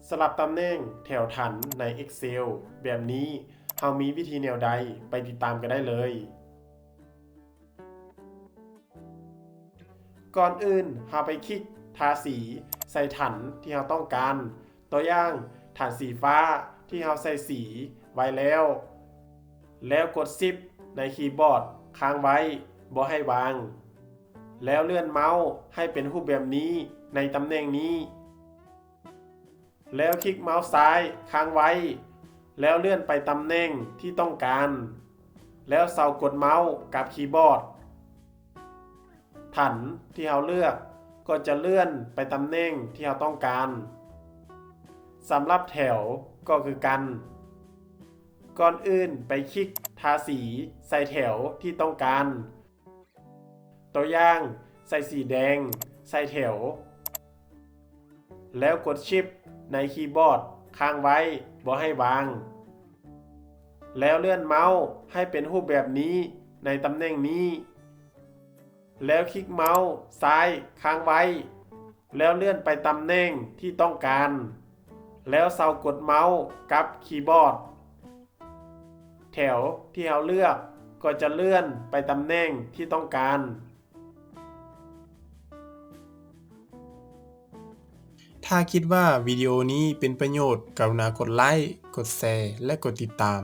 สลับตำแหน่งแถวถันใน Excel แบบนี้เรามีวิธีแนวใดไปติดตามกันได้เลยก่อนอื่นเราไปคลิกทาสีใส่ถันที่เราต้องการตัวอย่างถันสีฟ้าที่เราใส่สีไว้แล้วกด Shift ในคีย์บอร์ดค้างไว้บ่ให้วางแล้วเลื่อนเมาส์ให้เป็นรูปแบบนี้ในตำแหน่งนี้แล้วคลิกเมาส์ซ้ายค้างไว้แล้วเลื่อนไปตำแหน่งที่ต้องการแล้วเซากดเมาส์กับคีย์บอร์ดถันที่เราเลือกก็จะเลื่อนไปตำแหน่งที่เราต้องการสำหรับแถวก็คือกันก่อนอื่นไปคลิกทาสีใส่แถวที่ต้องการตัวอย่างใส่สีแดงใส่แถวแล้วกดชิปในคีย์บอร์ดค้างไว้บ่ให้วางแล้วเลื่อนเมาส์ให้เป็นรูปแบบนี้ในตำแหน่งนี้แล้วคลิกเมาส์ซ้ายค้างไว้แล้วเลื่อนไปตำแหน่งที่ต้องการแล้วเซากดเมาส์กับคีย์บอร์ดแถวที่เราเลือกก็จะเลื่อนไปตำแหน่งที่ต้องการถ้าคิดว่าวิดีโอนี้เป็นประโยชน์กรุณากดไลค์ กดแชร์ และกดติดตาม